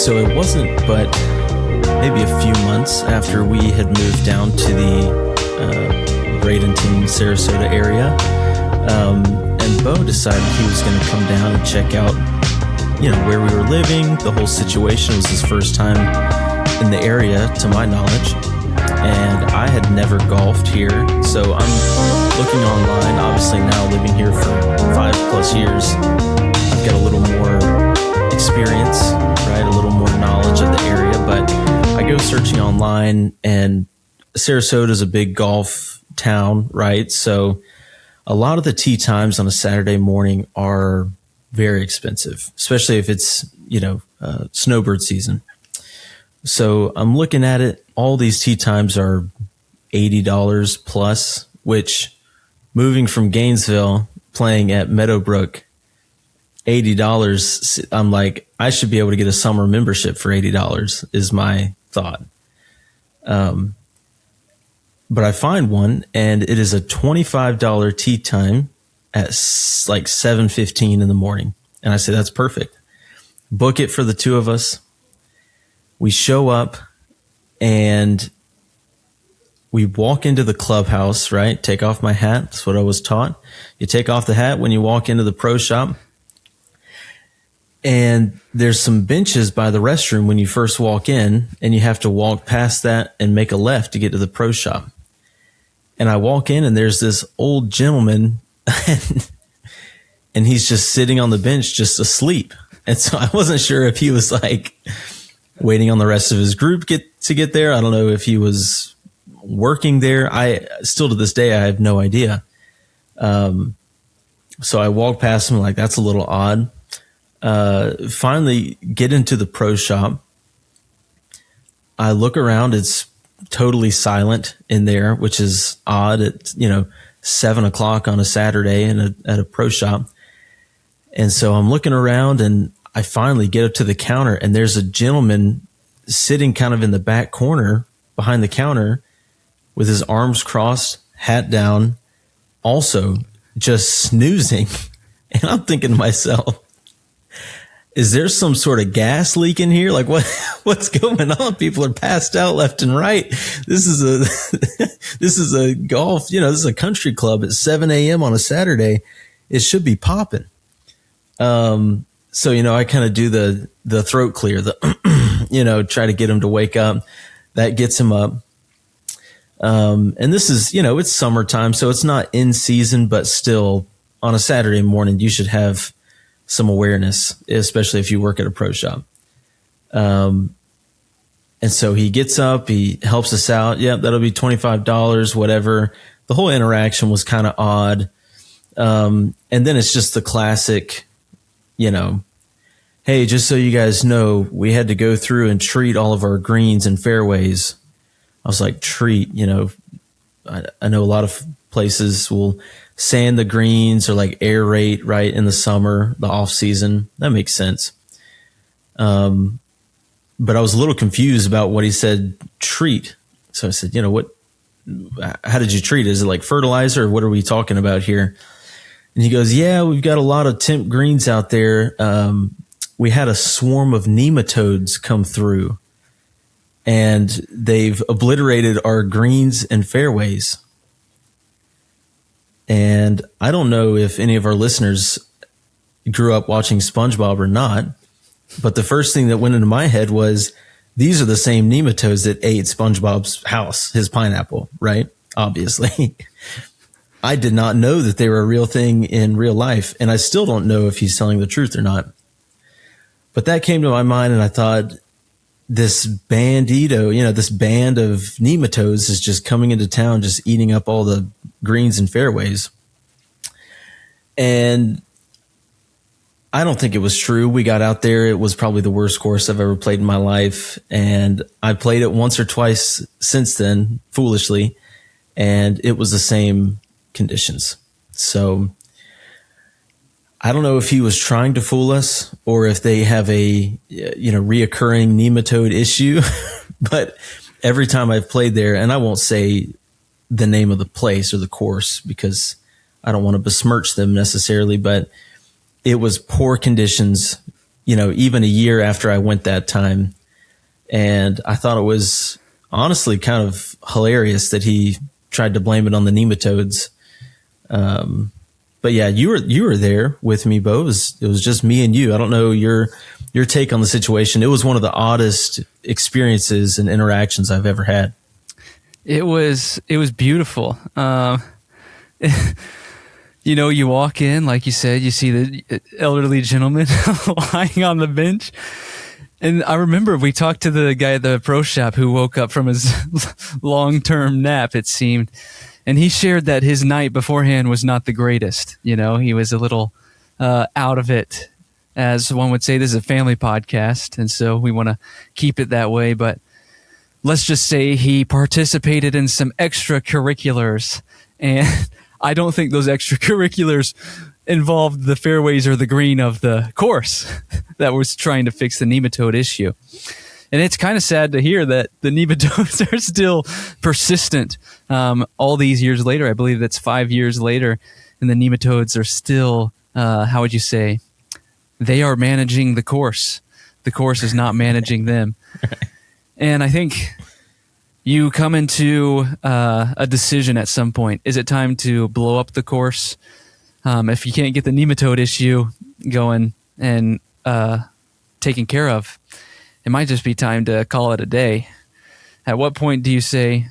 so it wasn't but maybe a few months after we had moved down to the Bradenton, Sarasota area. And Beau decided he was going to come down and check out, where we were living. The whole situation was his first time in the area, to my knowledge. And I had never golfed here. So I'm looking online, obviously now living here for 5+ years. I've got a little more experience, right? A little more knowledge of the area, but I go searching online, and Sarasota is a big golf town, right? So a lot of the tee times on a Saturday morning are very expensive, especially if it's, snowbird season. So I'm looking at it. All these tee times are $80 plus, which moving from Gainesville, playing at Meadowbrook, $80, I'm like, I should be able to get a summer membership for $80 is my thought. But I find one, and it is a $25 tee time at like 7:15 in the morning. And I say, that's perfect. Book it for the two of us. We show up and we walk into the clubhouse, right? Take off my hat. That's what I was taught. You take off the hat when you walk into the pro shop. And there's some benches by the restroom when you first walk in, and you have to walk past that and make a left to get to the pro shop. And I walk in, and there's this old gentleman, and he's just sitting on the bench, just asleep. And so I wasn't sure if he was like waiting on the rest of his group to get there. I don't know if he was working there. I still to this day, I have no idea. So I walk past him like, that's a little odd. Finally get into the pro shop. I look around. It's totally silent in there, which is odd at, 7:00 on a Saturday at a pro shop. And so I'm looking around, and I finally get up to the counter, and there's a gentleman sitting kind of in the back corner behind the counter with his arms crossed, hat down, also just snoozing. And I'm thinking to myself, is there some sort of gas leak in here? Like what's going on? People are passed out left and right. This is a golf, this is a country club at 7 a.m. on a Saturday. It should be popping. So, I kind of do the throat clear, try to get him to wake up. That gets him up. And this is, it's summertime, so it's not in season, but still on a Saturday morning, you should have some awareness, especially if you work at a pro shop. And so he gets up, he helps us out. Yep, that'll be $25, whatever. The whole interaction was kind of odd. And then it's just the classic, hey, just so you guys know, we had to go through and treat all of our greens and fairways. I was like, treat, I know a lot of places will sand the greens or like aerate right in the summer, the off season. That makes sense. But I was a little confused about what he said, treat. So I said, how did you treat it? Is it like fertilizer, or what are we talking about here? And he goes, yeah, we've got a lot of temp greens out there. We had a swarm of nematodes come through, and they've obliterated our greens and fairways. And I don't know if any of our listeners grew up watching SpongeBob or not, but the first thing that went into my head was, these are the same nematodes that ate SpongeBob's house, his pineapple, right? Obviously. I did not know that they were a real thing in real life, and I still don't know if he's telling the truth or not. But that came to my mind, and I thought, this bandito, this band of nematodes is just coming into town, just eating up all the greens and fairways. And I don't think it was true. We got out there. It was probably the worst course I've ever played in my life. And I played it once or twice since then, foolishly. And it was the same conditions. So I don't know if he was trying to fool us or if they have a, reoccurring nematode issue, but every time I've played there, and I won't say the name of the place or the course because I don't want to besmirch them necessarily, but it was poor conditions, even a year after I went that time. And I thought it was honestly kind of hilarious that he tried to blame it on the nematodes. But yeah, you were there with me, Beau. It was just me and you. I don't know your take on the situation. It was one of the oddest experiences and interactions I've ever had. It was beautiful. You walk in, like you said, you see the elderly gentleman lying on the bench. And I remember we talked to the guy at the pro shop who woke up from his long-term nap, it seemed. And he shared that his night beforehand was not the greatest. He was a little out of it. As one would say, this is a family podcast, and so we want to keep it that way. But let's just say he participated in some extracurriculars, and I don't think those extracurriculars involved the fairways or the green of the course that was trying to fix the nematode issue. And it's kind of sad to hear that the nematodes are still persistent all these years later. I believe that's 5 years later, and the nematodes are still, how would you say, they are managing the course. The course is not managing them. And I think you come into a decision at some point. Is it time to blow up the course? If you can't get the nematode issue going and taken care of, it might just be time to call it a day. At what point do you say,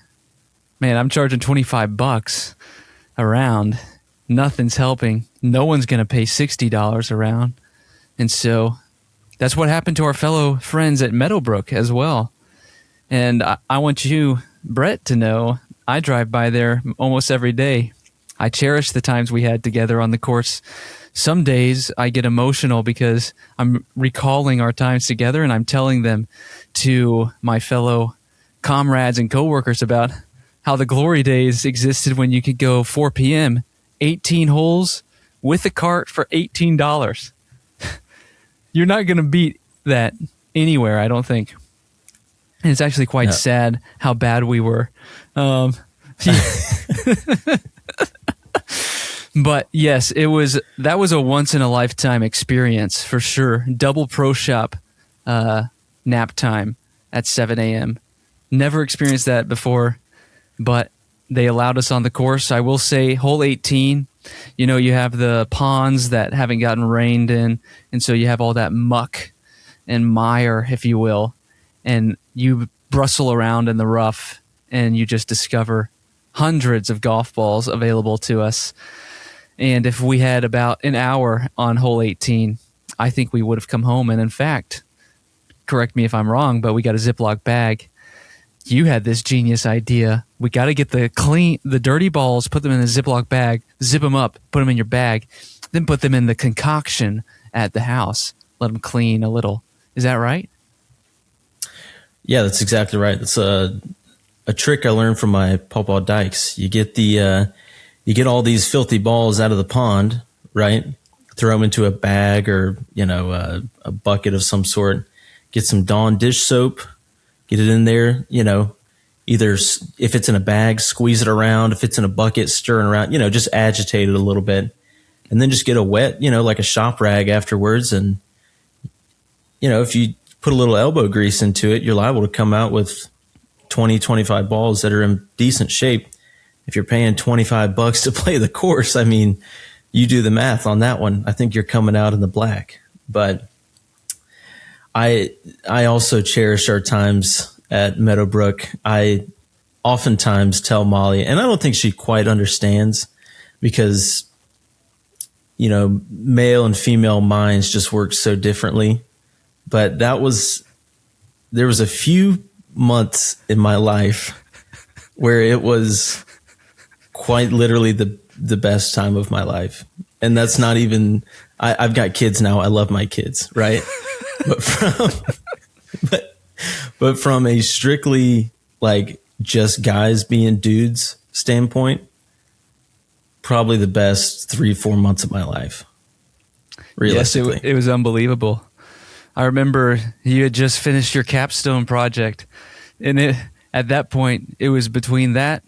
man, I'm charging $25 a round. Nothing's helping. No one's going to pay $60 a round. And so that's what happened to our fellow friends at Meadowbrook as well. And I want you, Brett, to know I drive by there almost every day. I cherish the times we had together on the course. Some days I get emotional because I'm recalling our times together, and I'm telling them to my fellow comrades and coworkers about how the glory days existed when you could go 4 p.m., 18 holes with a cart for $18. You're not going to beat that anywhere, I don't think. And it's actually quite sad how bad we were. But yes, that was a once in a lifetime experience for sure. Double pro shop nap time at 7 a.m. Never experienced that before, but they allowed us on the course. I will say hole 18, you have the ponds that haven't gotten rained in, and so you have all that muck and mire, if you will, and you bristle around in the rough, and you just discover hundreds of golf balls available to us. And if we had about an hour on hole 18, I think we would have come home. And in fact, correct me if I'm wrong, but we got a Ziploc bag. You had this genius idea. We got to get the dirty balls, put them in a Ziploc bag, zip them up, put them in your bag, then put them in the concoction at the house. Let them clean a little. Is that right? Yeah, that's exactly right. That's a trick I learned from my Pawpaw Dykes. You get all these filthy balls out of the pond, right? Throw them into a bag or, a bucket of some sort. Get some Dawn dish soap, get it in there, either if it's in a bag, squeeze it around. If it's in a bucket, stirring around, just agitate it a little bit. And then just get a wet, like a shop rag afterwards. And, if you put a little elbow grease into it, you're liable to come out with 20, 25 balls that are in decent shape. If you're paying $25 to play the course, I mean, you do the math on that one. I think you're coming out in the black. But I also cherish our times at Meadowbrook. I oftentimes tell Molly, and I don't think she quite understands because, male and female minds just work so differently. But there was a few months in my life where it was quite literally the best time of my life. And that's not even, I've got kids now. I love my kids, right? but from a strictly like just guys being dudes standpoint, probably the best 3-4 months of my life. Realistically. Yes, it was unbelievable. I remember you had just finished your capstone project, and at that point, it was between that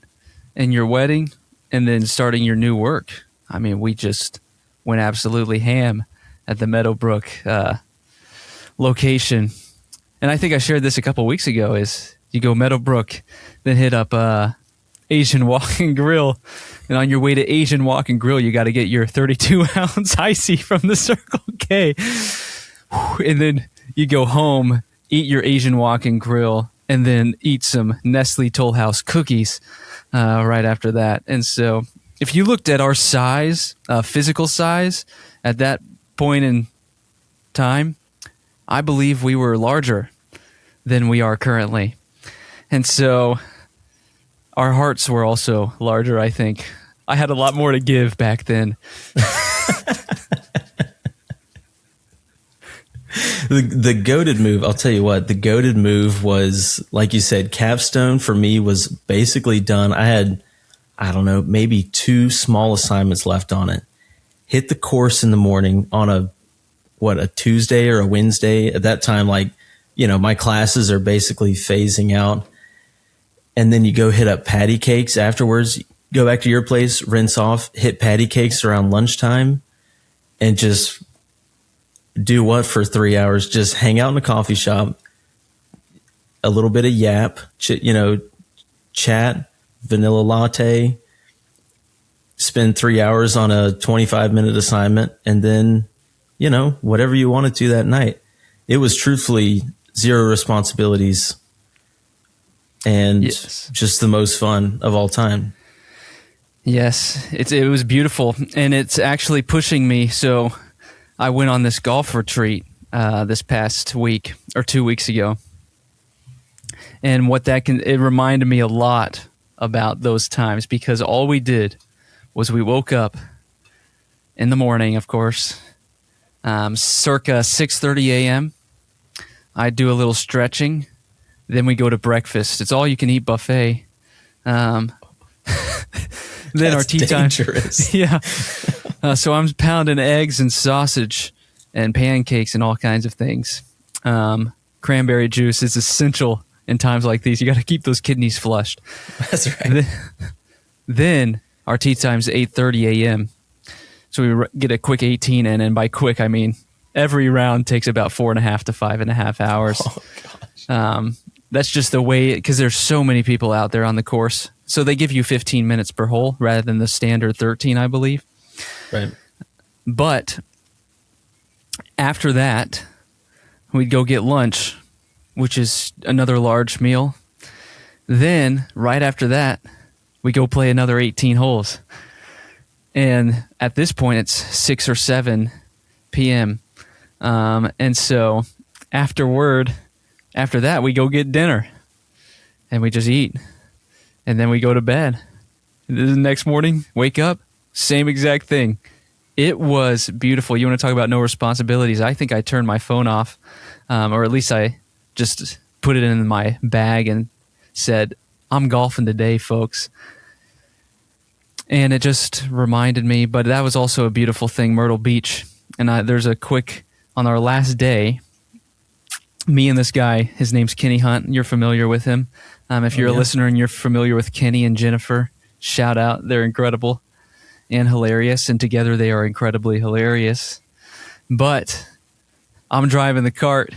and your wedding and then starting your new work. I mean, we just went absolutely ham at the Meadowbrook location, and I think I shared this a couple weeks ago, is you go Meadowbrook, then hit up Asian Walk and Grill. And on your way to Asian Walk and Grill, you got to get your 32-ounce icy from the Circle K. And then you go home, eat your Asian Walk and Grill, and then eat some Nestle Toll House cookies right after that. And so if you looked at our size, physical size, at that point in time, I believe we were larger than we are currently. And so our hearts were also larger, I think. I had a lot more to give back then. The goated move, I'll tell you what, the goated move was, like you said, capstone for me was basically done. I had, I don't know, maybe 2 small assignments left on it. Hit the course in the morning on a Tuesday or a Wednesday. At that time, my classes are basically phasing out. And then you go hit up patty cakes afterwards. Go back to your place, rinse off, hit patty cakes around lunchtime, and just do what for 3 hours? Just hang out in a coffee shop, a little bit of yap, chat, vanilla latte, spend 3 hours on a 25-minute assignment, and then, whatever you wanted to that night. It was truthfully 0 responsibilities and just the most fun of all time. Yes, it was beautiful, and it's actually pushing me. So I went on this golf retreat this past week or 2 weeks ago, and it reminded me a lot about those times, because all we did was we woke up in the morning, of course, circa 6:30 a.m. I'd do a little stretching, then we go to breakfast. It's all you can eat buffet. Then our tea dangerous. time. Yeah. So I'm pounding eggs and sausage and pancakes and all kinds of things. Cranberry juice is essential in times like these. You got to keep those kidneys flushed. That's right. Then our tea time's 8:30 a.m. So we get a quick 18 in, and by quick I mean every round takes about 4.5 to 5.5 hours. Oh, gosh. That's just the way, because there's so many people out there on the course. So they give you 15 minutes per hole rather than the standard 13, I believe. Right. But after that, we'd go get lunch, which is another large meal. Then, right after that, we go play another 18 holes. And at this point, it's 6 or 7 p.m. And so after that, we go get dinner. And we just eat. And then we go to bed. The next morning, wake up, same exact thing. It was beautiful. You want to talk about no responsibilities? I think I turned my phone off, or at least I just put it in my bag and said, I'm golfing today, folks. And it just reminded me, but that was also a beautiful thing, Myrtle Beach. And there's a quick, on our last day, me and this guy, his name's Kenny Hunt. You're familiar with him. If you're a listener and you're familiar with Kenny and Jennifer, shout out. They're incredible and hilarious, and together they are incredibly hilarious. But I'm driving the cart.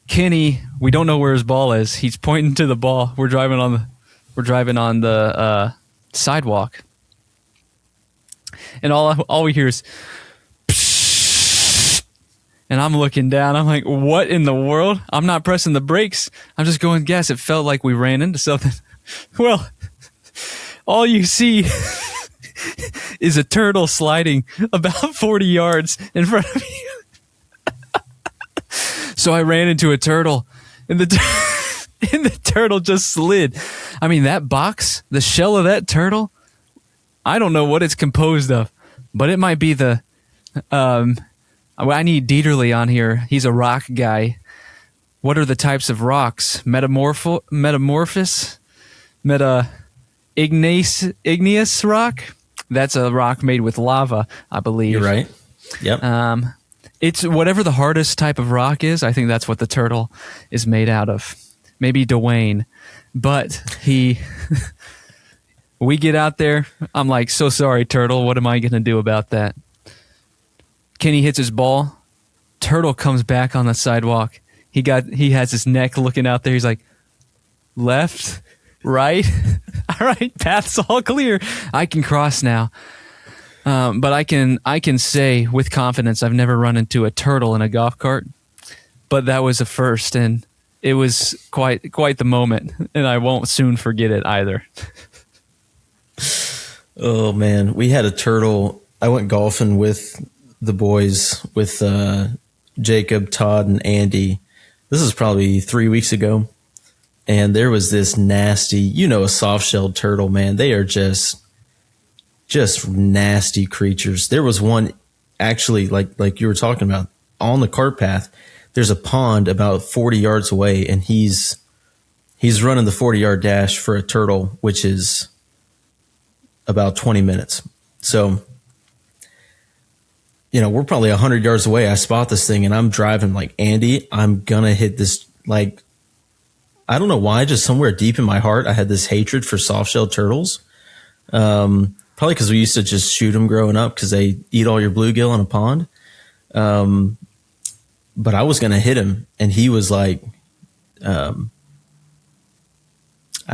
Kenny, we don't know where his ball is. He's pointing to the ball. We're driving on the sidewalk, and all we hear is, and I'm looking down. I'm like, what in the world? I'm not pressing the brakes. I'm just going gas. It felt like we ran into something. Well, all you see is a turtle sliding about 40 yards in front of you. So I ran into a turtle, and the turtle just slid. I mean, that box, the shell of that turtle, I don't know what it's composed of, but it might be the... I need Dieterle on here. He's a rock guy. What are the types of rocks? Igneous rock? That's a rock made with lava, I believe. You're right. Yep. It's whatever the hardest type of rock is. I think that's what the turtle is made out of. Maybe Dwayne. But we get out there. I'm like, so sorry, turtle. What am I going to do about that? Kenny hits his ball, turtle comes back on the sidewalk. He has his neck looking out there. He's like, left, right. All right, path's all clear. I can cross now. But I can say with confidence I've never run into a turtle in a golf cart. But that was a first, and it was quite the moment, and I won't soon forget it either. Oh man, we had a turtle. I went golfing with the boys, with Jacob, Todd, and Andy. This is probably 3 weeks ago. And there was this nasty, a soft-shelled turtle, man. They are just nasty creatures. There was one actually, like you were talking about, on the cart path. There's a pond about 40 yards away, and he's running the 40-yard dash for a turtle, which is about 20 minutes. So, we're probably 100 yards away. I spot this thing, and I'm driving like, Andy, I'm going to hit this. Like, I don't know why, just somewhere deep in my heart, I had this hatred for soft-shelled turtles. Probably because we used to just shoot them growing up because they eat all your bluegill in a pond. But I was going to hit him, and he was like, I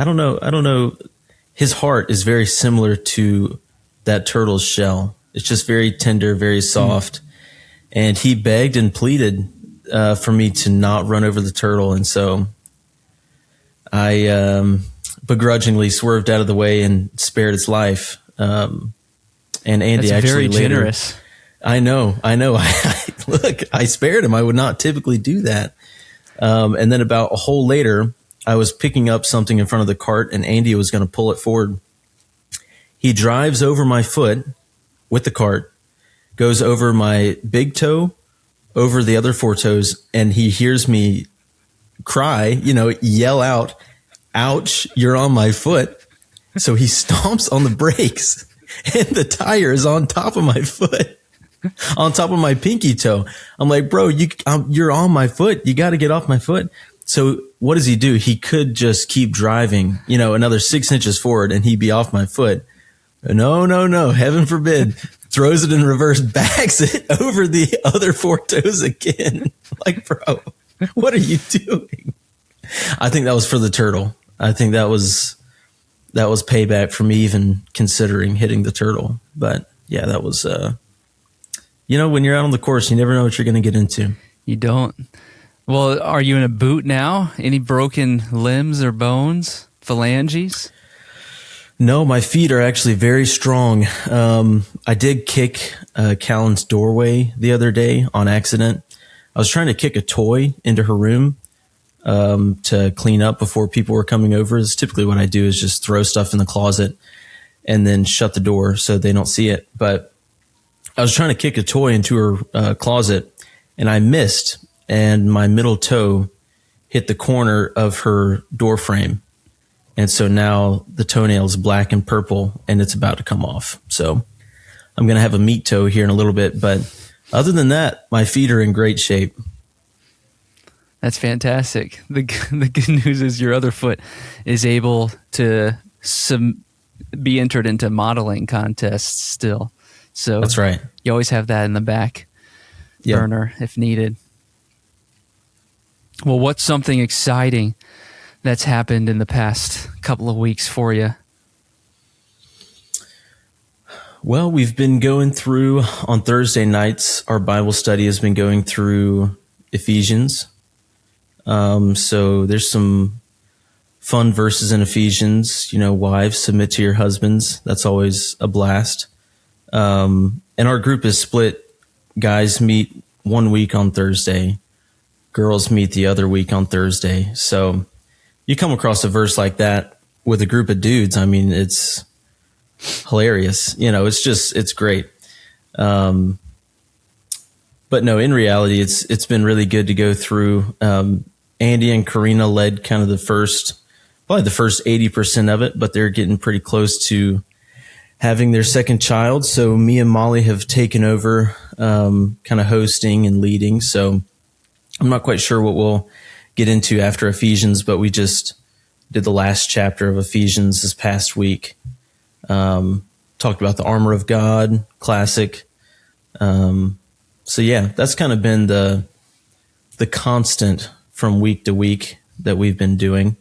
don't know. His heart is very similar to that turtle's shell. It's just very tender, very soft. And he begged and pleaded for me to not run over the turtle. And so I begrudgingly swerved out of the way and spared its life. And Andy That's actually very generous. I know. Look, I spared him. I would not typically do that. And then about a hole later, I was picking up something in front of the cart, and Andy was going to pull it forward. He drives over my foot with the cart, goes over my big toe, over the other four toes, and he hears me cry, yell out, "Ouch, you're on my foot." So he stomps on the brakes, and the tire is on top of my foot, on top of my pinky toe. I'm like, "Bro, you're on my foot. You got to get off my foot." So what does he do? He could just keep driving, another 6 inches forward, and he'd be off my foot. No, heaven forbid. Throws it in reverse, backs it over the other four toes again. Like, bro, what are you doing? I think that was for the turtle. I think that was payback for me even considering hitting the turtle. But yeah, that was, when you're out on the course, you never know what you're going to get into. You don't. Well, are you in a boot now? Any broken limbs or bones, phalanges? No, my feet are actually very strong. I did kick Callan's doorway the other day on accident. I was trying to kick a toy into her room to clean up before people were coming over. It's typically what I do is just throw stuff in the closet and then shut the door so they don't see it. But I was trying to kick a toy into her closet, and I missed, and my middle toe hit the corner of her door frame. And so now the toenail is black and purple, and it's about to come off. So I'm going to have a meat toe here in a little bit. But other than that, my feet are in great shape. That's fantastic. The good news is your other foot is able to be entered into modeling contests still. So that's right. You always have that in the back burner if needed. Well, what's something exciting that's happened in the past couple of weeks for you? Well, we've been going through, on Thursday nights, our Bible study has been going through Ephesians. So there's some fun verses in Ephesians. Wives, submit to your husbands. That's always a blast. And our group is split. Guys meet 1 week on Thursday. Girls meet the other week on Thursday. So you come across a verse like that with a group of dudes. I mean, it's hilarious. It's great. But no, in reality, it's been really good to go through. Andy and Karina led kind of probably the first 80% of it, but they're getting pretty close to having their second child. So me and Molly have taken over, kind of hosting and leading. So I'm not quite sure what we'll get into after Ephesians, but we just did the last chapter of Ephesians this past week. Talked about the armor of God, classic. So yeah, that's kind of been the constant from week to week that we've been doing.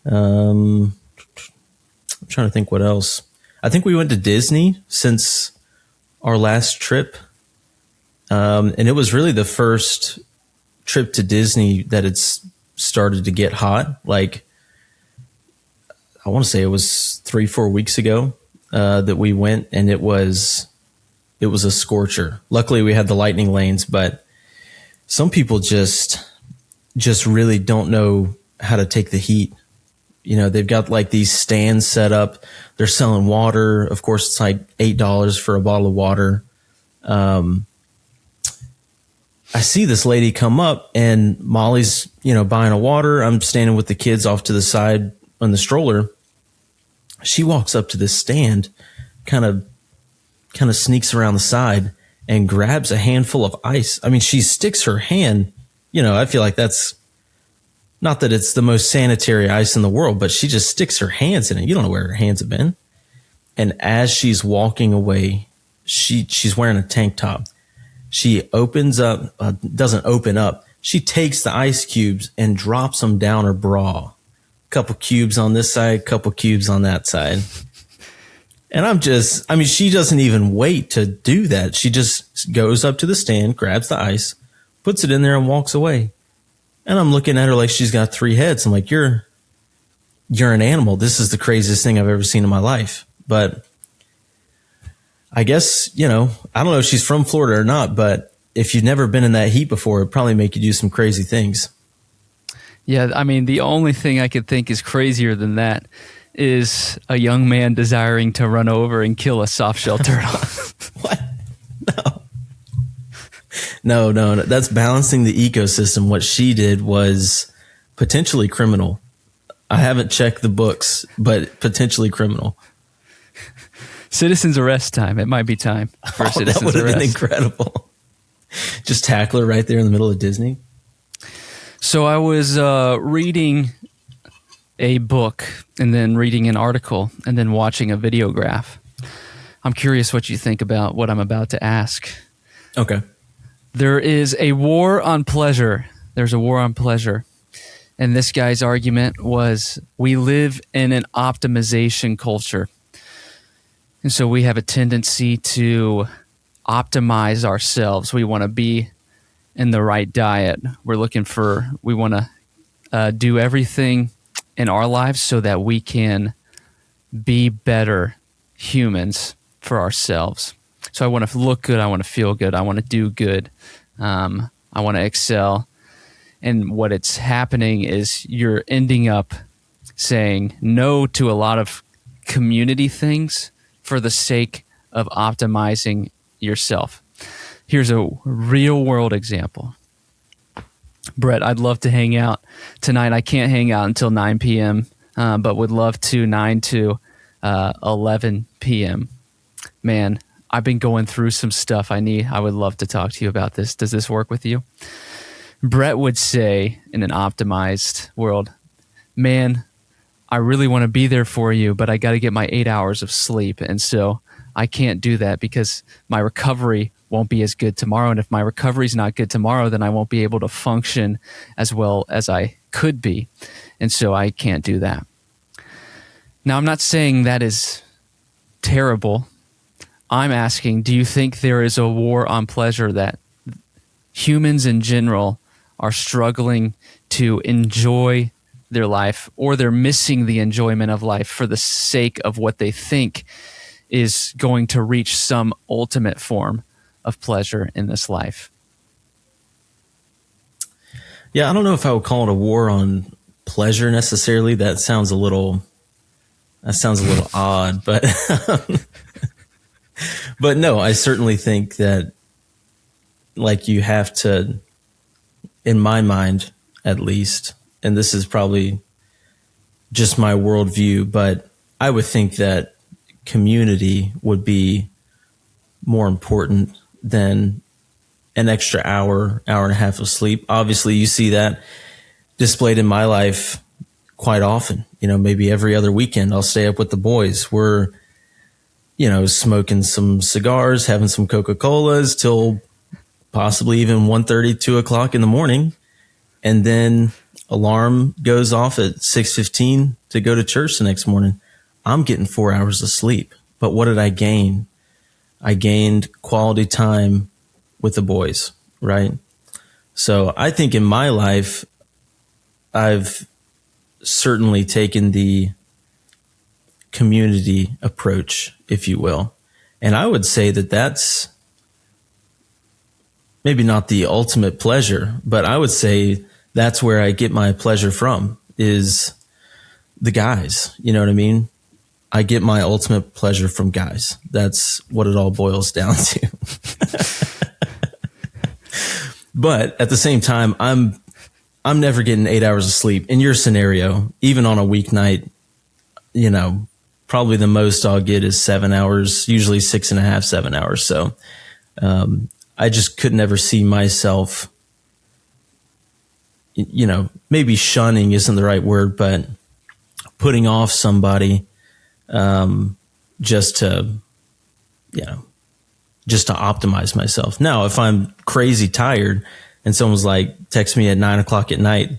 I'm trying to think what else. I think we went to Disney since our last trip. And it was really the first trip to Disney that it's started to get hot. Like, I want to say it was 3-4 weeks ago that we went, and it was a scorcher. Luckily, we had the lightning lanes, but some people just really don't know how to take the heat. You know, they've got like these stands set up. They're selling water. Of course, it's like $8 for a bottle of water. I see this lady come up, and Molly's, buying a water. I'm standing with the kids off to the side on the stroller. She walks up to this stand, kind of sneaks around the side and grabs a handful of ice. I mean, she sticks her hand, I feel like that's not that it's the most sanitary ice in the world, but she just sticks her hands in it. You don't know where her hands have been. And as she's walking away, she's wearing a tank top. She opens up, doesn't open up. She takes the ice cubes and drops them down her bra. Couple cubes on this side, couple cubes on that side. And she doesn't even wait to do that. She just goes up to the stand, grabs the ice, puts it in there, and walks away. And I'm looking at her like she's got 3 heads. I'm like, you're an animal. This is the craziest thing I've ever seen in my life. But I guess, I don't know if she's from Florida or not, but if you've never been in that heat before, it'd probably make you do some crazy things. Yeah, I mean, the only thing I could think is crazier than that is a young man desiring to run over and kill a soft-shell turtle. What? No. That's balancing the ecosystem. What she did was potentially criminal. I haven't checked the books, but potentially criminal. Citizen's arrest time. It might be time for a citizen's arrest. That would have been incredible. Just tackle her right there in the middle of Disney. So I was reading a book and then reading an article and then watching a videograph. I'm curious what you think about what I'm about to ask. Okay. There is a war on pleasure. There's a war on pleasure. And this guy's argument was, we live in an optimization culture. And so we have a tendency to optimize ourselves. We want to be in the right diet. We want to do everything in our lives so that we can be better humans for ourselves. So I want to look good. I want to feel good. I want to do good. I want to excel. And what it's happening is you're ending up saying no to a lot of community things for the sake of optimizing yourself. Here's a real world example. Brett, I'd love to hang out tonight. I can't hang out until 9 p.m., but would love to 9 to 11 p.m. Man, I've been going through some stuff I would love to talk to you about this. Does this work with you? Brett would say in an optimized world, man, I really want to be there for you, but I got to get my 8 hours of sleep. And so I can't do that because my recovery won't be as good tomorrow. And if my recovery is not good tomorrow, then I won't be able to function as well as I could be. And so I can't do that. Now, I'm not saying that is terrible. I'm asking, do you think there is a war on pleasure that humans in general are struggling to enjoy their life, or they're missing the enjoyment of life for the sake of what they think is going to reach some ultimate form of pleasure in this life? Yeah, I don't know if I would call it a war on pleasure necessarily. That sounds a little odd, but but no, I certainly think that, like, you have to, in my mind at least, and this is probably just my worldview, but I would think that community would be more important than an extra hour and a half of sleep. Obviously, you see that displayed in my life quite often. Maybe every other weekend I'll stay up with the boys. We're, smoking some cigars, having some Coca-Colas till possibly even 1:30, 2 o'clock in the morning. And then alarm goes off at 6:15 to go to church the next morning. I'm getting 4 hours of sleep. But what did I gain? I gained quality time with the boys, right? So I think in my life, I've certainly taken the community approach, if you will. And I would say that that's maybe not the ultimate pleasure, but I would say that's where I get my pleasure from, is the guys. You know what I mean? I get my ultimate pleasure from guys. That's what it all boils down to. But at the same time, I'm never getting 8 hours of sleep. In your scenario, even on a weeknight, you know, probably the most I'll get is 7 hours, usually 6.5, 7 hours. So I just could never see myself, you know, maybe shunning isn't the right word, but putting off somebody just to, you know, just to optimize myself. Now, if I'm crazy tired and someone's like, text me at 9 o'clock at night,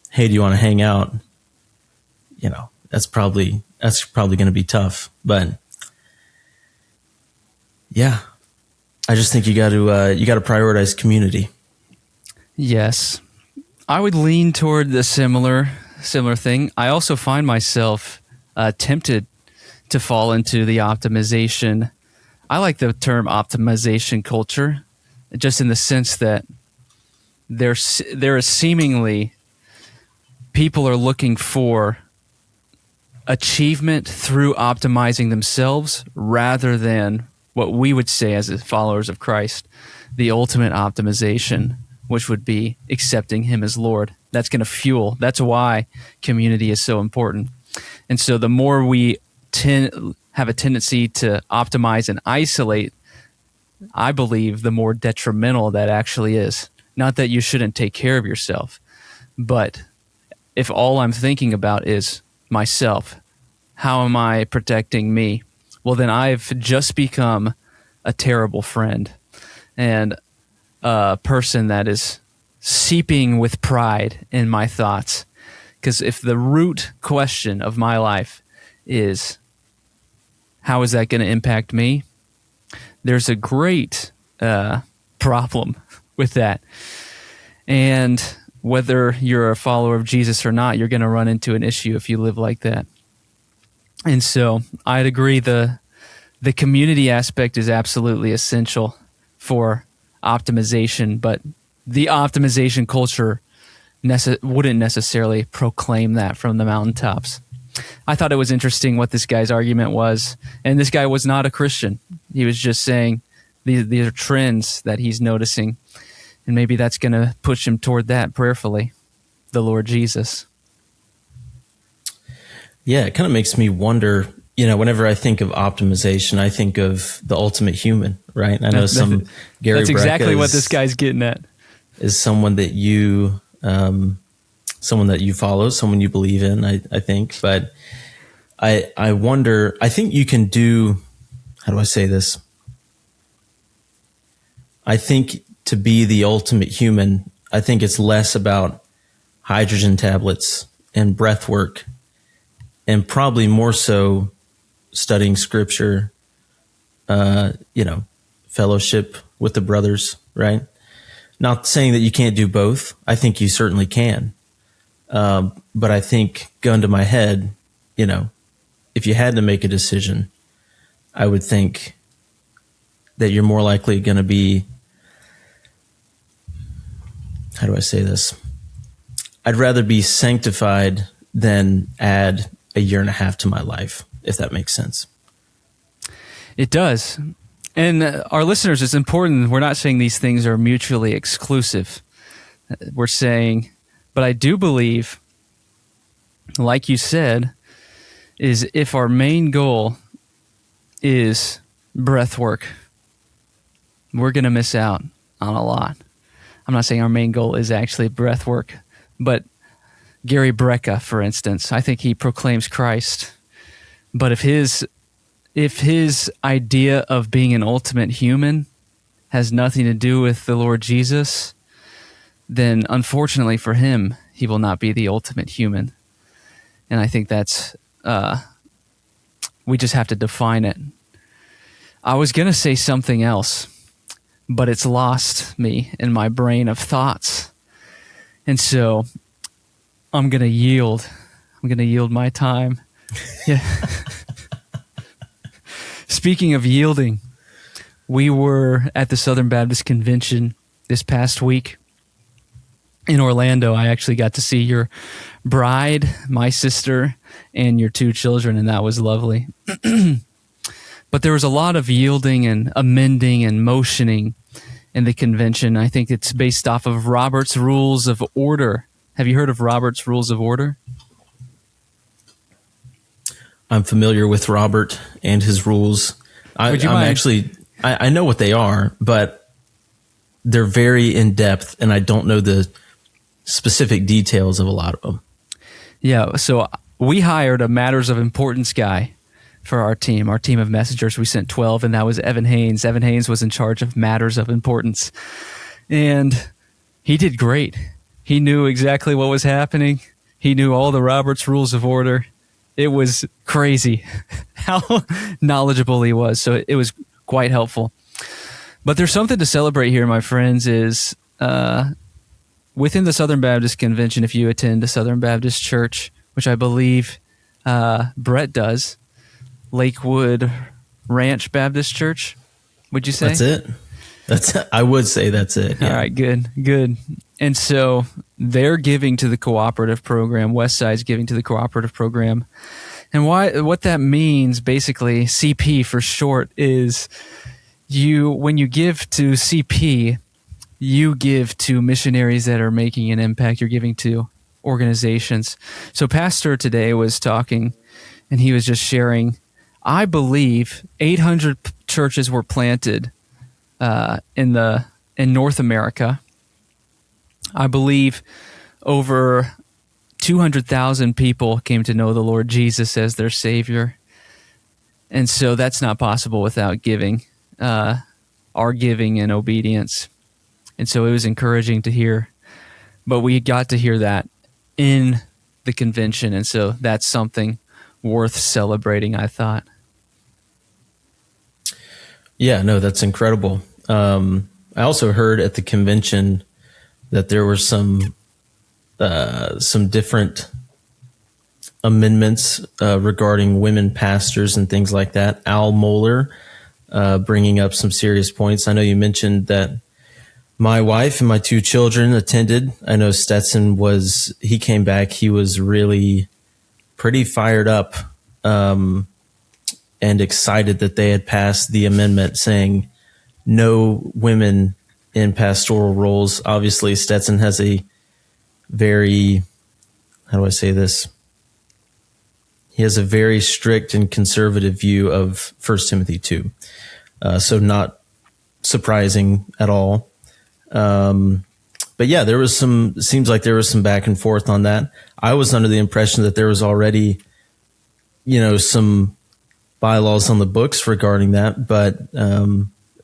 hey, do you want to hang out? You know, that's probably going to be tough. But yeah, I just think you got to prioritize community. Yes, I would lean toward the similar thing. I also find myself tempted to fall into the optimization. I like the term optimization culture, just in the sense that there is seemingly people are looking for achievement through optimizing themselves rather than what we would say as followers of Christ, the ultimate optimization, which would be accepting him as Lord. That's going to fuel. That's why community is so important. And so the more we have a tendency to optimize and isolate, I believe the more detrimental that actually is. Not that you shouldn't take care of yourself, but if all I'm thinking about is myself, how am I protecting me? Well, then I've just become a terrible friend and a person that is seeping with pride in my thoughts. Because if the root question of my life is, how is that going to impact me? There's a great problem with that. And whether you're a follower of Jesus or not, you're going to run into an issue if you live like that. And so I'd agree the community aspect is absolutely essential for optimization, but the optimization culture wouldn't necessarily proclaim that from the mountaintops. I thought it was interesting what this guy's argument was. And this guy was not a Christian. He was just saying these are trends that he's noticing. And maybe that's going to push him toward that prayerfully, the Lord Jesus. Yeah, it kind of makes me wonder, you know, whenever I think of optimization, I think of the ultimate human, right? I know Gary That's exactly Brecka what this guy's getting at. Is someone that you follow, someone you believe in, I think. But I wonder, I think you can do, how do I say this? I think to be the ultimate human, I think it's less about hydrogen tablets and breath work and probably more so studying scripture, fellowship with the brothers, right? Not saying that you can't do both. I think you certainly can. But I think, gun to my head, you know, if you had to make a decision, I would think that you're more likely going to be, how do I say this? I'd rather be sanctified than add a year and a half to my life, if that makes sense. It does. And our listeners, it's important. We're not saying these things are mutually exclusive. We're saying, but I do believe, like you said, is if our main goal is breath work, we're going to miss out on a lot. I'm not saying our main goal is actually breath work, but Gary Brecka, for instance, I think he proclaims Christ. But if his idea of being an ultimate human has nothing to do with the Lord Jesus, then unfortunately for him, he will not be the ultimate human. And I think that's, we just have to define it. I was going to say something else, but it's lost me in my brain of thoughts. And so I'm going to yield. I'm going to yield my time. Yeah. Speaking of yielding, we were at the Southern Baptist Convention this past week in Orlando. I actually got to see your bride, my sister, and your two children, and that was lovely. But there was a lot of yielding and amending and motioning in the convention. I think it's based off of Robert's Rules of Order. Have you heard of Robert's Rules of Order? I'm familiar with Robert and his rules. I know what they are, but they're very in-depth, and I don't know the specific details of a lot of them. Yeah, so we hired a Matters of Importance guy for our team of messengers. We sent 12, and that was Evan Haynes. Evan Haynes was in charge of Matters of Importance, and he did great. He knew exactly what was happening. He knew all the Robert's Rules of Order. It was crazy how knowledgeable he was. So it was quite helpful. But there's something to celebrate here, my friends, is within the Southern Baptist Convention, if you attend a Southern Baptist church, which I believe Brett does, Lakewood Ranch Baptist Church, would you say? That's it. I would say that's it. Yeah. All right, good. And so they're giving to the cooperative program. Westside's giving to the cooperative program. And what that means, basically, CP for short, is when you give to CP, you give to missionaries that are making an impact. You're giving to organizations. So Pastor today was talking, and he was just sharing, I believe 800 churches were planted in North America. I believe over 200,000 people came to know the Lord Jesus as their Savior. And so that's not possible without giving, our giving and obedience. And so it was encouraging to hear. But we got to hear that in the convention. And so that's something worth celebrating, I thought. Yeah, no, that's incredible. I also heard at the convention that there were some different amendments regarding women pastors and things like that. Al Mohler bringing up some serious points. I know you mentioned that my wife and my two children attended. I know Stetson he came back. He was really pretty fired up and excited that they had passed the amendment saying no women in pastoral roles. Obviously, Stetson has a very, how do I say this? He has a very strict and conservative view of 1 Timothy 2. So not surprising at all. But yeah, seems like there was some back and forth on that. I was under the impression that there was already, some bylaws on the books regarding that. But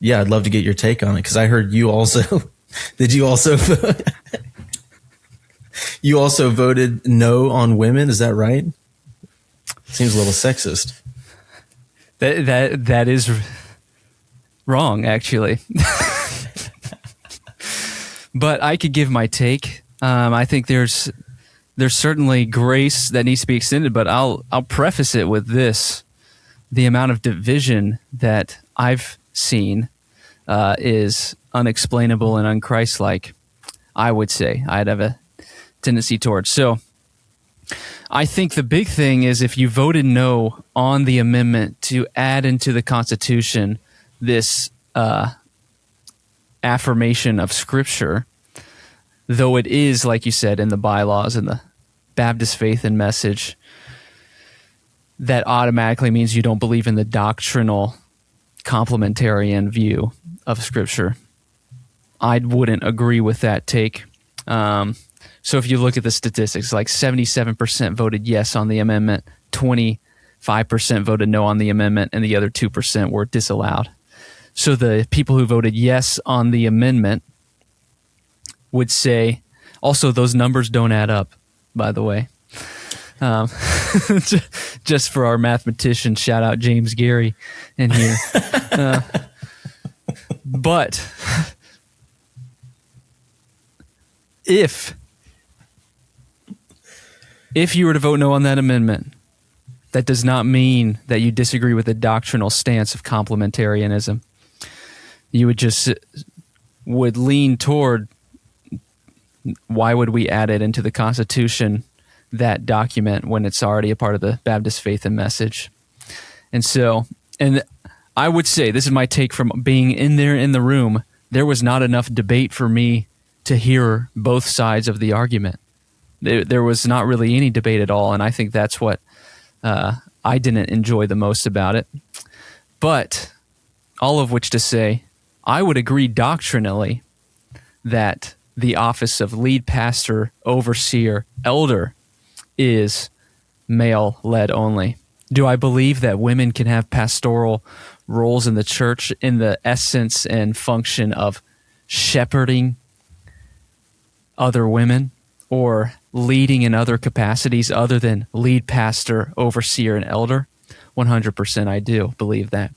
yeah, I'd love to get your take on it, because I heard you also, did you also, you also voted no on women? Is that right? Seems a little sexist. That is wrong, actually. But I could give my take. I think there's certainly grace that needs to be extended, but I'll preface it with this: the amount of division that I've seen is unexplainable and unchristlike, I would say. I'd have a tendency towards. So I think the big thing is, if you voted no on the amendment to add into the Constitution this affirmation of Scripture, though it is, like you said, in the bylaws and the Baptist faith and message, that automatically means you don't believe in the doctrinal complementarian view of Scripture. I wouldn't agree with that take. So if you look at the statistics, like 77% voted yes on the amendment, 25% voted no on the amendment, and the other 2% were disallowed. So the people who voted yes on the amendment would say, also those numbers don't add up, by the way. Just for our mathematician, shout out James Gary in here. But if you were to vote no on that amendment, that does not mean that you disagree with the doctrinal stance of complementarianism. You would lean toward, why would we add it into the Constitution, that document, when it's already a part of the Baptist faith and message? And so, and I would say, this is my take from being in the room, there was not enough debate for me to hear both sides of the argument. There was not really any debate at all, and I think that's what I didn't enjoy the most about it. But all of which to say, I would agree doctrinally that the office of lead pastor, overseer, elder is male-led only. Do I believe that women can have pastoral roles in the church in the essence and function of shepherding other women or leading in other capacities other than lead pastor, overseer, and elder? 100% I do believe that.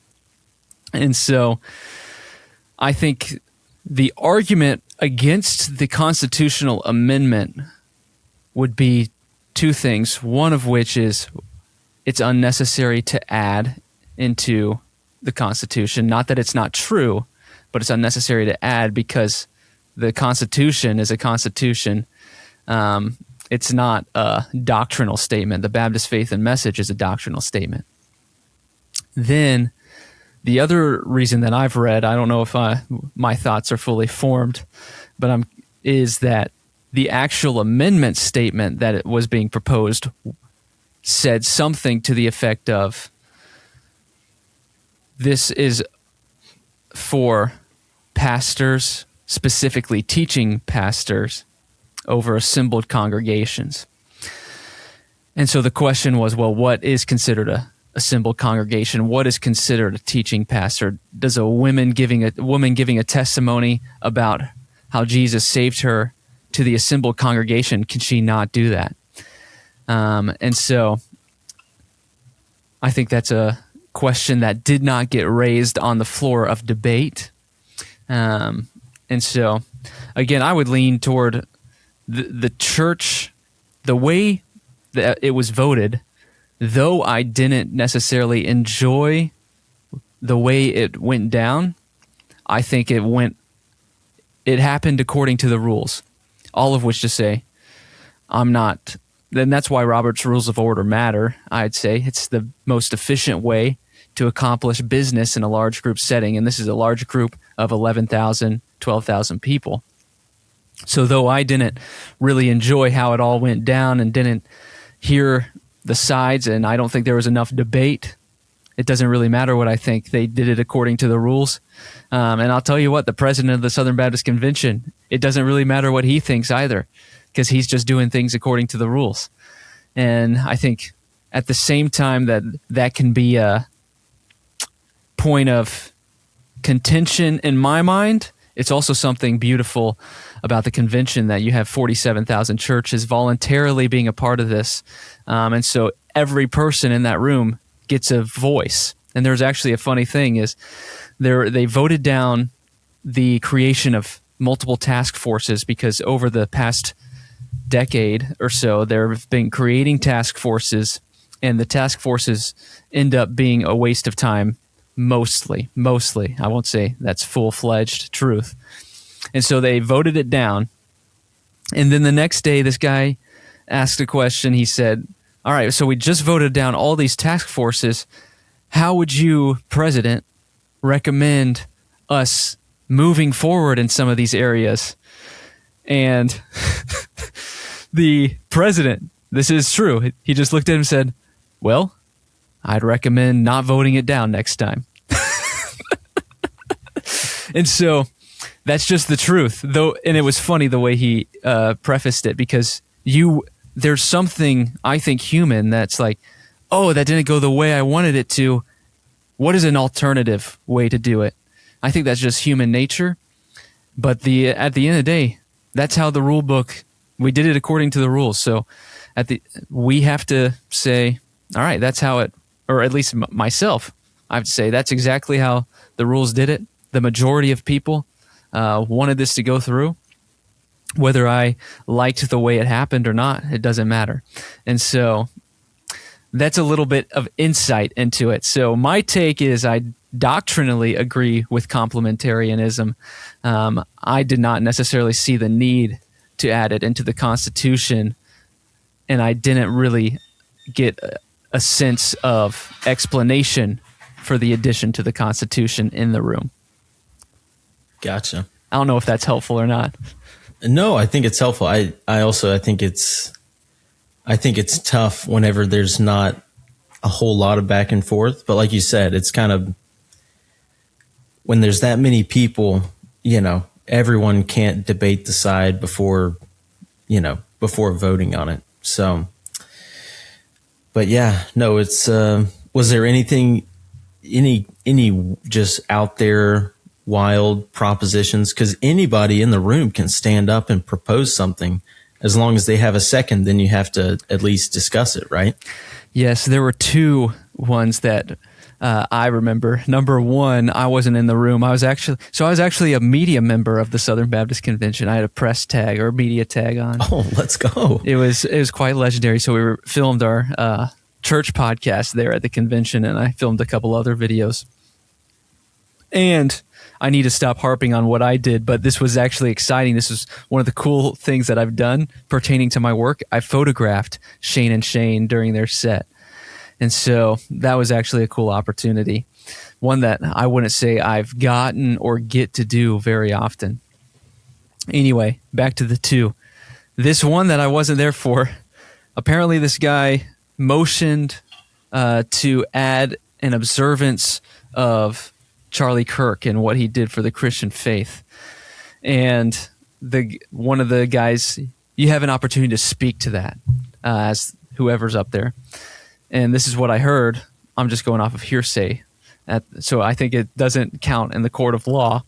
And so I think the argument against the constitutional amendment would be two things, one of which is it's unnecessary to add into the Constitution. Not that it's not true, but it's unnecessary to add because the Constitution is a constitution. It's not a doctrinal statement. The Baptist faith and message is a doctrinal statement. Then the other reason that I've read, I don't know if my thoughts are fully formed, but is that the actual amendment statement that it was being proposed said something to the effect of, this is for pastors, specifically teaching pastors, over assembled congregations. And so the question was, well, what is considered a assembled congregation? What is considered a teaching pastor? Does a woman giving a testimony about how Jesus saved her to the assembled congregation, can she not do that? And so I think that's a question that did not get raised on the floor of debate. And so, again, I would lean toward the church, the way that it was voted, though I didn't necessarily enjoy the way it went down, I think it happened according to the rules. All of which to say, then that's why Robert's Rules of Order matter, I'd say. It's the most efficient way to accomplish business in a large group setting, and this is a large group of 11,000, 12,000 people. So though I didn't really enjoy how it all went down and didn't hear the sides, and I don't think there was enough debate, it doesn't really matter what I think. They did it according to the rules. And I'll tell you what, the president of the Southern Baptist Convention, it doesn't really matter what he thinks either, because he's just doing things according to the rules. And I think at the same time that can be a point of contention in my mind, it's also something beautiful about the convention that you have 47,000 churches voluntarily being a part of this. And so every person in that room gets a voice. And there's actually a funny thing is they voted down the creation of multiple task forces because over the past decade or so, there have been creating task forces, and the task forces end up being a waste of time. Mostly. I won't say that's full-fledged truth. And so they voted it down. And then the next day, this guy asked a question. He said, all right, so we just voted down all these task forces. How would you, President, recommend us moving forward in some of these areas? And the president, this is true, he just looked at him and said, well, I'd recommend not voting it down next time. And so that's just the truth, though. And it was funny the way he prefaced it, because there's something, I think, human that's like, oh, that didn't go the way I wanted it to. What is an alternative way to do it? I think that's just human nature. But at the end of the day, that's how the rule book, we did it according to the rules. So we have to say, all right, that's how it, or at least myself, I have to say that's exactly how the rules did it. The majority of people wanted this to go through. Whether I liked the way it happened or not, it doesn't matter. And so that's a little bit of insight into it. So my take is I doctrinally agree with complementarianism. I did not necessarily see the need to add it into the Constitution, and I didn't really get a sense of explanation for the addition to the Constitution in the room. Gotcha. I don't know if that's helpful or not. No, I think it's helpful. I think it's tough whenever there's not a whole lot of back and forth. But like you said, it's kind of when there's that many people, everyone can't debate the side before voting on it. So, but yeah, no, it's, was there any just out there wild propositions? Because anybody in the room can stand up and propose something. As long as they have a second, then you have to at least discuss it, right? Yes, there were two ones that I remember. Number one, I wasn't in the room. I was actually a media member of the Southern Baptist Convention. I had a press tag or a media tag on. Oh, let's go! It was quite legendary. So we filmed our church podcast there at the convention, and I filmed a couple other videos. And I need to stop harping on what I did, but this was actually exciting. This is one of the cool things that I've done pertaining to my work. I photographed Shane and Shane during their set. And so that was actually a cool opportunity, one that I wouldn't say I've gotten or get to do very often. Anyway, back to the two. This one that I wasn't there for, apparently this guy motioned to add an observance of Charlie Kirk and what he did for the Christian faith. And one of the guys, you have an opportunity to speak to that as whoever's up there. And this is what I heard. I'm just going off of hearsay. So I think it doesn't count in the court of law.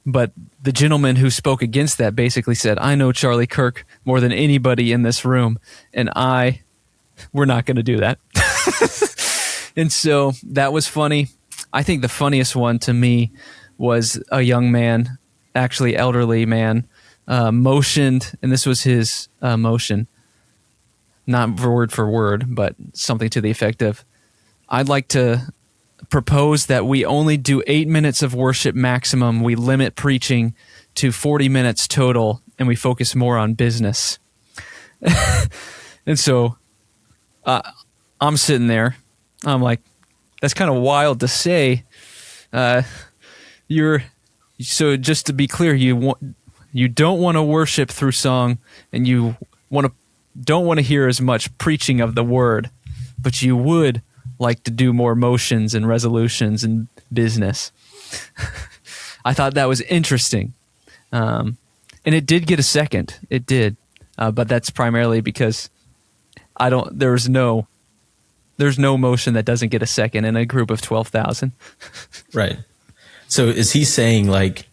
But the gentleman who spoke against that basically said, I know Charlie Kirk more than anybody in this room, and we're not going to do that. And so that was funny. I think the funniest one to me was a young man, actually elderly man, motioned, and this was his motion, not for word, but something to the effect of, I'd like to propose that we only do 8 minutes of worship maximum. We limit preaching to 40 minutes total, and we focus more on business. And so I'm sitting there. I'm like, that's kind of wild to say. So just to be clear, you don't want to worship through song, and you don't want to hear as much preaching of the word, but you would like to do more motions and resolutions and business. I thought that was interesting. And it did get a second. It did. But that's primarily because there's no motion that doesn't get a second in a group of 12,000. Right. So is he saying, like,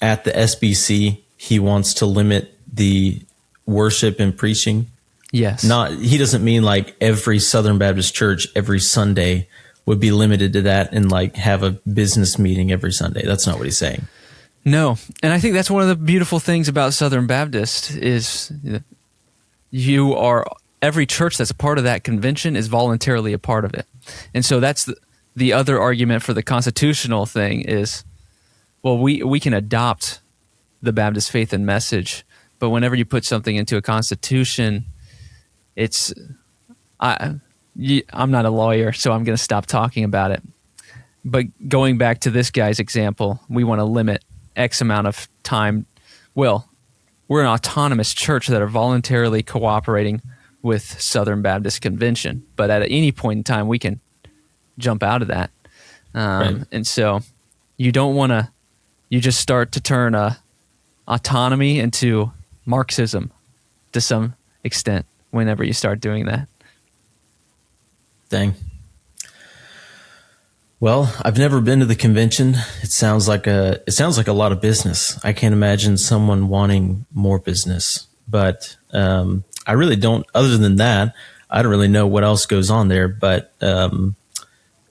at the SBC, he wants to limit the worship and preaching? Yes. He doesn't mean like every Southern Baptist church every Sunday would be limited to that and like have a business meeting every Sunday. That's not what he's saying. No. And I think that's one of the beautiful things about Southern Baptist is every church that's a part of that convention is voluntarily a part of it. And so that's the other argument for the constitutional thing is, well, we can adopt the Baptist faith and message, but whenever you put something into a constitution, I'm not a lawyer, so I'm going to stop talking about it. But going back to this guy's example, we want to limit X amount of time. Well, we're an autonomous church that are voluntarily cooperating with Southern Baptist Convention, but at any point in time, we can jump out of that. Right. And so you don't want to, you just start to turn autonomy into Marxism to some extent whenever you start doing that. Dang. Well, I've never been to the convention. It sounds like a lot of business. I can't imagine someone wanting more business, but I really don't. Other than that, I don't really know what else goes on there. But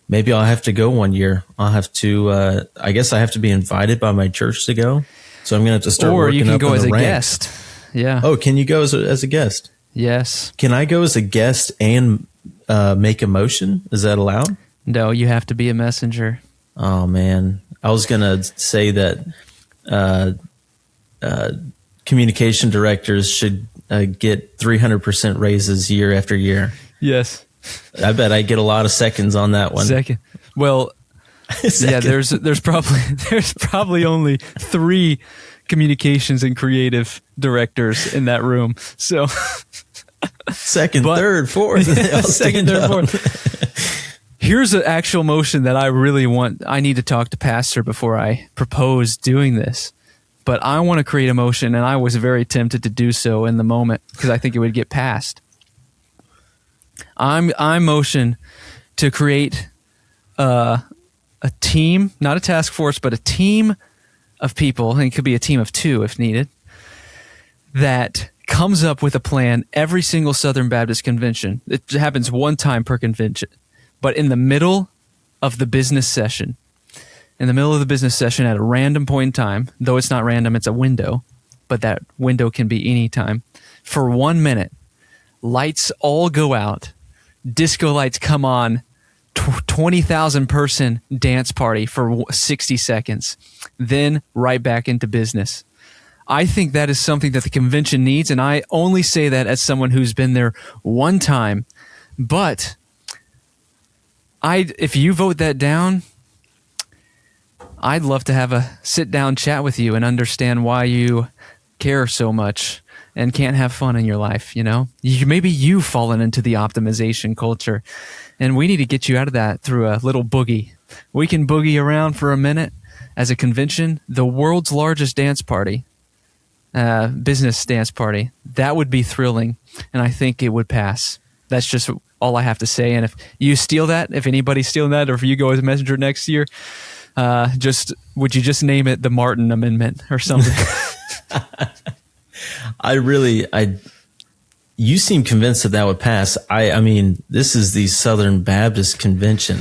maybe I'll have to go one year. I'll have to. I guess I have to be invited by my church to go. So I'm going to have to start. Or working you can up go in as the a ranks. guest. Yeah. Oh, can you go as a guest? Yes. Can I go as a guest and make a motion? Is that allowed? No, you have to be a messenger. Oh man, I was gonna say that communication directors should get 300% raises year after year. Yes. I bet I get a lot of seconds on that one. Second. Well, yeah. There's probably only 3 communications and creative directors in that room. So second, third, fourth, second, third, fourth. Here's an actual motion that I really want. I need to talk to Pastor before I propose doing this. But I want to create a motion, and I was very tempted to do so in the moment because I think it would get passed. I'm motion to create a team, not a task force, but a team of people, and it could be a team of 2 if needed, that comes up with a plan every single Southern Baptist convention. It happens one time per convention. But in the middle of the business session, at a random point in time, though it's not random, it's a window, but that window can be any time, for 1 minute, lights all go out, disco lights come on, 20,000 person dance party for 60 seconds, then right back into business. I think that is something that the convention needs, and I only say that as someone who's been there one time, but if you vote that down, I'd love to have a sit-down chat with you and understand why you care so much and can't have fun in your life, you know? Maybe you've fallen into the optimization culture, and we need to get you out of that through a little boogie. We can boogie around for a minute as a convention, the world's largest dance party, business dance party. That would be thrilling, and I think it would pass. That's just all I have to say. And if you steal that, if anybody's stealing that, or if you go as a messenger next year, would you just name it the Martin Amendment or something? You seem convinced that would pass. I mean, this is the Southern Baptist Convention.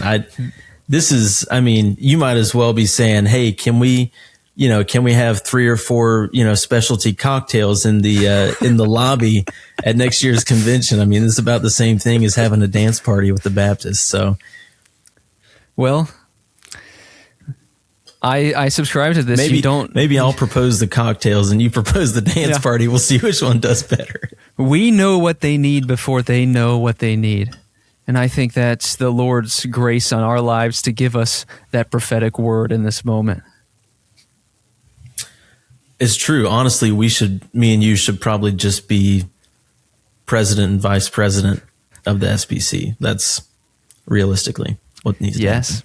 You might as well be saying, hey, can we have 3 or 4, specialty cocktails in the lobby at next year's convention? I mean, it's about the same thing as having a dance party with the Baptists. So, well, I subscribe to this. Maybe I'll propose the cocktails and you propose the dance party. We'll see which one does better. We know what they need before they know what they need. And I think that's the Lord's grace on our lives to give us that prophetic word in this moment. It's true. Honestly, me and you should probably just be president and vice president of the SBC. That's realistically what needs to happen.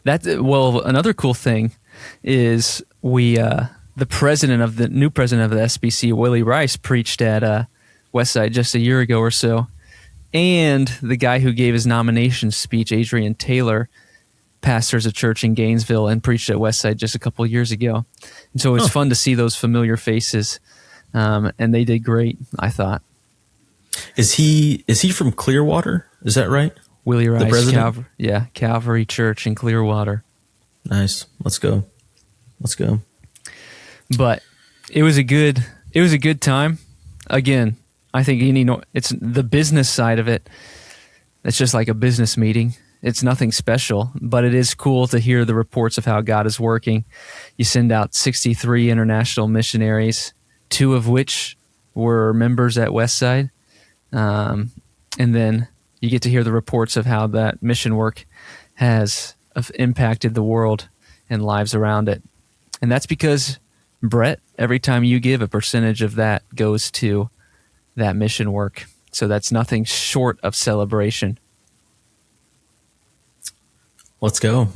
Another cool thing is the new president of the SBC, Willie Rice, preached at Westside just a year ago or so. And the guy who gave his nomination speech, Adrian Taylor, pastors a church in Gainesville and preached at Westside just a couple of years ago. And so it's fun to see those familiar faces. And they did great, I thought. Is he from Clearwater? Is that right? Willie Rice, Calvary Church in Clearwater. Nice. Let's go. But it was a good time. Again, I think it's the business side of it. It's just like a business meeting. It's nothing special, but it is cool to hear the reports of how God is working. You send out 63 international missionaries, 2 of which were members at Westside. And then you get to hear the reports of how that mission work has impacted the world and lives around it. And that's because, Brett, every time you give, a percentage of that goes to that mission work. So that's nothing short of celebration. Let's go.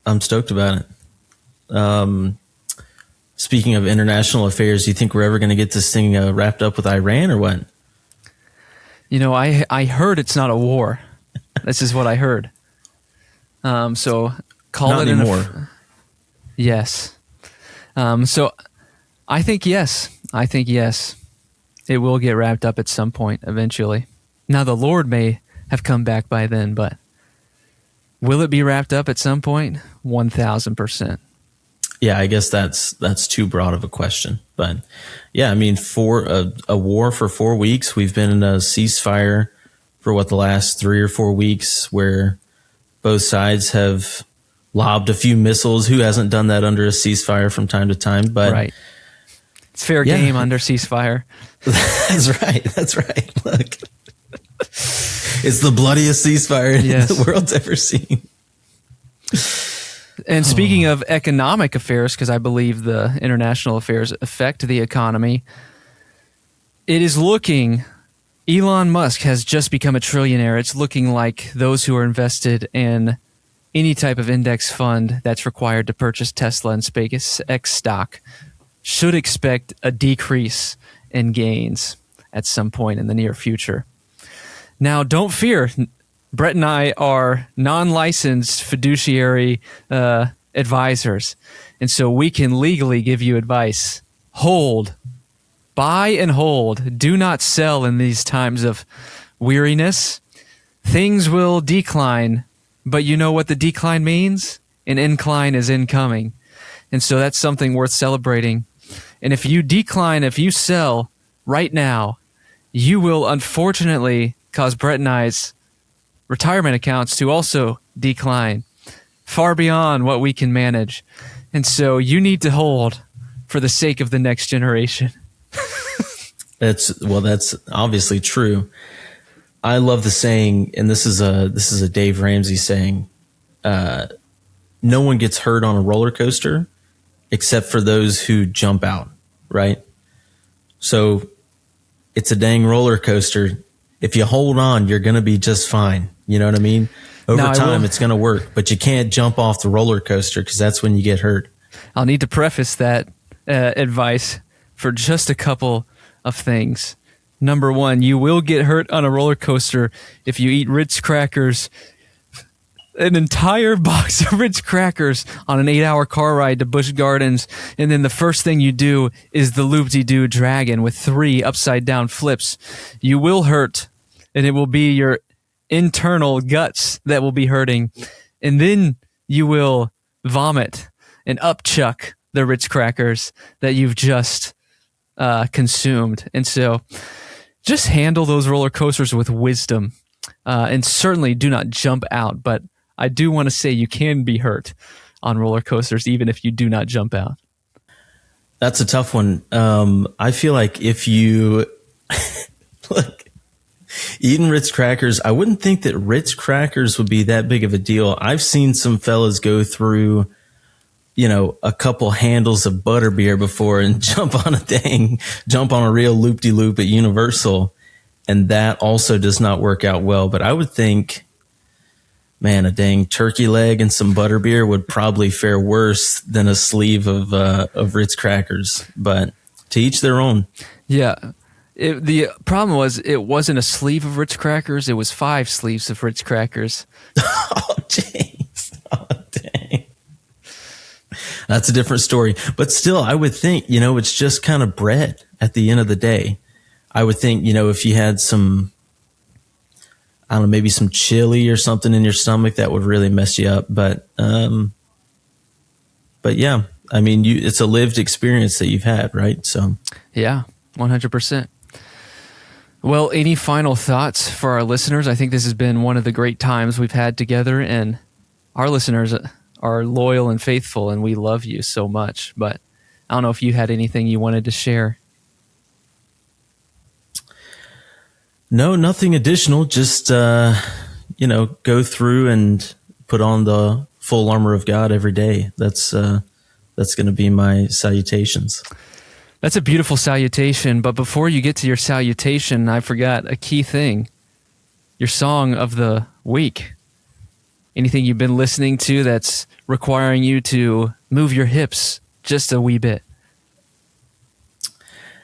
I'm stoked about it. Speaking of international affairs, do you think we're ever going to get this thing wrapped up with Iran or what? I heard it's not a war. This is what I heard. So call Not it anymore. yes. So I think yes. I think yes. It will get wrapped up at some point eventually. Now the Lord may have come back by then, but will it be wrapped up at some point? 1,000%. Yeah, I guess that's too broad of a question. But yeah, I mean, for a war for 4 weeks, we've been in a ceasefire for the last 3 or 4 weeks, where both sides have lobbed a few missiles. Who hasn't done that under a ceasefire from time to time? But Right. It's fair yeah. game under ceasefire. That's right. That's right. Look, it's the bloodiest ceasefire the world's ever seen. And speaking of economic affairs, because I believe the international affairs affect the economy, it is looking, Elon Musk has just become a trillionaire. It's looking like those who are invested in any type of index fund that's required to purchase Tesla and SpaceX stock should expect a decrease in gains at some point in the near future. Now, don't fear. Brett and I are non-licensed fiduciary advisors, and so we can legally give you advice. Hold. Buy and hold. Do not sell in these times of weariness. Things will decline, but you know what the decline means? An incline is incoming. And so that's something worth celebrating. And if you decline, if you sell right now, you will unfortunately cause Brett and I's retirement accounts to also decline far beyond what we can manage. And so you need to hold for the sake of the next generation. That's obviously true. I love the saying, and this is a Dave Ramsey saying, no one gets hurt on a roller coaster except for those who jump out, right? So it's a dang roller coaster. If you hold on, you're going to be just fine. You know what I mean? Over time, it's going to work, but you can't jump off the roller coaster because that's when you get hurt. I'll need to preface that advice for just a couple of things. Number one, you will get hurt on a roller coaster if you eat Ritz crackers, an entire box of Ritz crackers on an 8-hour car ride to Busch Gardens, and then the first thing you do is the loop-de-doo dragon with 3 upside-down flips. You will hurt, and it will be your internal guts that will be hurting, and then you will vomit and upchuck the Ritz crackers that you've just consumed. And so just handle those roller coasters with wisdom, and certainly do not jump out. But I do want to say you can be hurt on roller coasters even if you do not jump out. That's a tough one. I feel like if you look, eating Ritz crackers, I wouldn't think that Ritz crackers would be that big of a deal. I've seen some fellas go through, a couple handles of butterbeer before and jump on a real loop-de-loop at Universal. And that also does not work out well. But I would think, man, a dang turkey leg and some butterbeer would probably fare worse than a sleeve of Ritz crackers. But to each their own. Yeah. The problem was it wasn't a sleeve of Ritz crackers. It was 5 sleeves of Ritz crackers. Oh, jeez. Oh, dang. That's a different story. But still, I would think, it's just kind of bread at the end of the day. I would think, if you had some, I don't know, maybe some chili or something in your stomach, that would really mess you up. But yeah, I mean, it's a lived experience that you've had, right? So yeah, 100%. Well, any final thoughts for our listeners? I think this has been one of the great times we've had together, and our listeners are loyal and faithful, and we love you so much. But I don't know if you had anything you wanted to share. No, nothing additional. Just, go through and put on the full armor of God every day. That's going to be my salutations. That's a beautiful salutation. But before you get to your salutation, I forgot a key thing. Your song of the week. Anything you've been listening to that's requiring you to move your hips just a wee bit?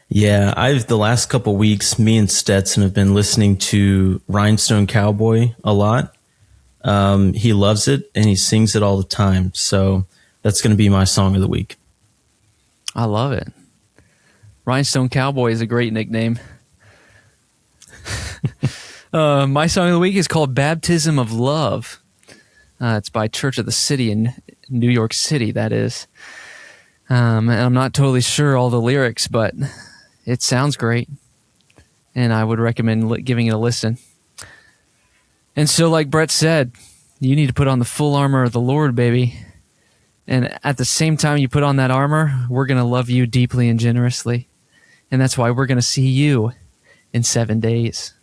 Yeah, the last couple weeks, me and Stetson have been listening to Rhinestone Cowboy a lot. He loves it and he sings it all the time. So that's going to be my song of the week. I love it. Rhinestone Cowboy is a great nickname. My song of the week is called Baptism of Love. It's by Church of the City in New York City, that is. And I'm not totally sure all the lyrics, but it sounds great. And I would recommend giving it a listen. And so, like Brett said, you need to put on the full armor of the Lord, baby. And at the same time you put on that armor, we're going to love you deeply and generously. And that's why we're going to see you in 7 days.